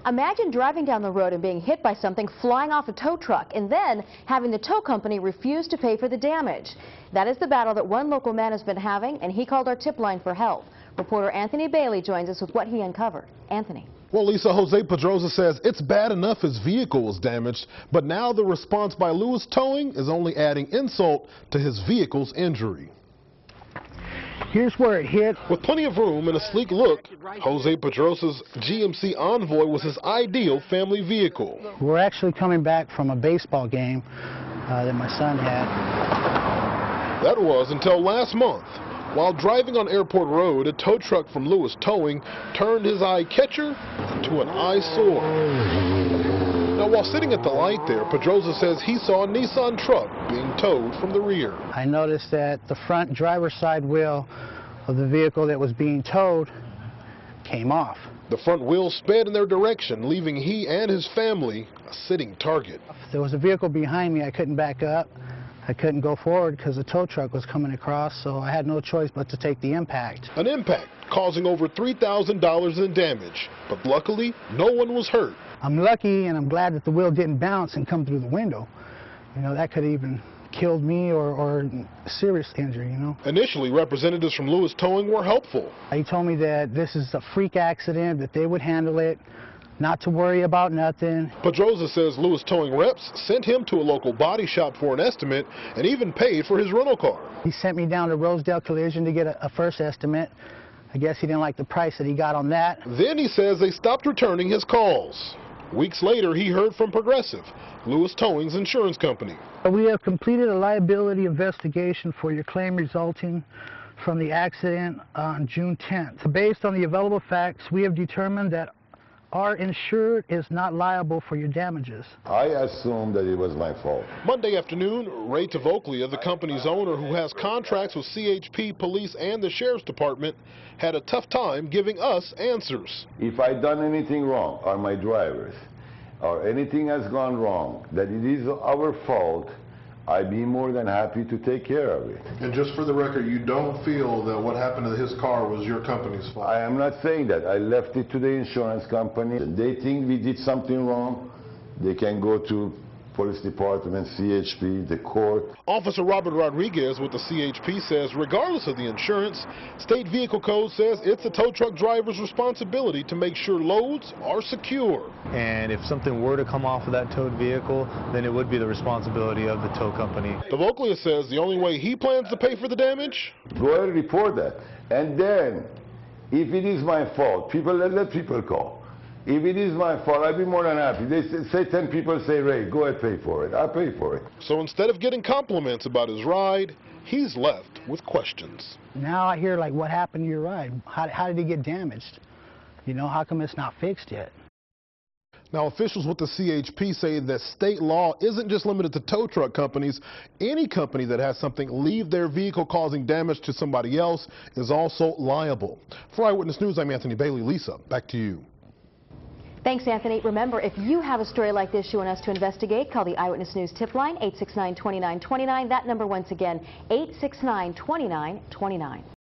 Imagine driving down the road and being hit by something flying off a tow truck and then having the tow company refuse to pay for the damage. That is the battle that one local man has been having, and he called our tip line for help. Reporter Anthony Bailey joins us with what he uncovered. Anthony. Well, Lisa, Jose Pedroza says it's bad enough his vehicle was damaged, but now the response by Lewis Towing is only adding insult to his vehicle's injury. Here's where it hit. With plenty of room and a sleek look, Jose Pedroza's GMC Envoy was his ideal family vehicle. We're actually coming back from a baseball game that my son had. That was until last month. While driving on Airport Road, a tow truck from Lewis Towing turned his eye catcher into an eyesore. Now, while sitting at the light there, Pedroza says he saw a Nissan truck being towed from the rear. I noticed that the front driver's side wheel of the vehicle that was being towed came off. The front wheel sped in their direction, leaving he and his family a sitting target. There was a vehicle behind me. I couldn't back up. I couldn't go forward because the tow truck was coming across, so I had no choice but to take the impact. An impact causing over $3,000 in damage, but luckily no one was hurt. I'm lucky and I'm glad that the wheel didn't bounce and come through the window. You know, that could have even killed me or serious injury, you know. Initially, representatives from Lewis Towing were helpful. He told me that this is a freak accident, that they would handle it, not to worry about nothing. Pedroza says Lewis Towing reps sent him to a local body shop for an estimate and even paid for his rental car. He sent me down to Rosedale Collision to get a first estimate. I guess he didn't like the price that he got on that. Then he says they stopped returning his calls. Weeks later, he heard from Progressive, Lewis Towing's insurance company. We have completed a liability investigation for your claim resulting from the accident on June 10th. Based on the available facts, we have determined that our insured is not liable for your damages. I assume that it was my fault. Monday afternoon, Ray Tavoclia, the company's owner who has contracts with CHP, police, and the sheriff's department, had a tough time giving us answers. If I done anything wrong, or my drivers, or anything has gone wrong, that it is our fault, I'd be more than happy to take care of it. And just for the record, you don't feel that what happened to his car was your company's fault? I am not saying that. I left it to the insurance company. They think we did something wrong, they can go to police department, CHP, the court. Officer Robert Rodriguez with the CHP says regardless of the insurance, state vehicle code says it's the tow truck driver's responsibility to make sure loads are secure. And if something were to come off of that towed vehicle, then it would be the responsibility of the tow company. Tavoclia says the only way he plans to pay for the damage? Go ahead and report that. And then, if it is my fault, let people call. If it is my fault, I'd be more than happy. They say 10 people say, Ray, go ahead, pay for it. I'll pay for it. So instead of getting compliments about his ride, he's left with questions. Now I hear, like, what happened to your ride? How did it get damaged? You know, how come it's not fixed yet? Now, officials with the CHP say that state law isn't just limited to tow truck companies. Any company that has something leave their vehicle causing damage to somebody else is also liable. For Eyewitness News, I'm Anthony Bailey. Lisa, back to you. Thanks, Anthony. Remember, if you have a story like this you want us to investigate, call the Eyewitness News tip line, 869-2929. That number once again, 869-2929.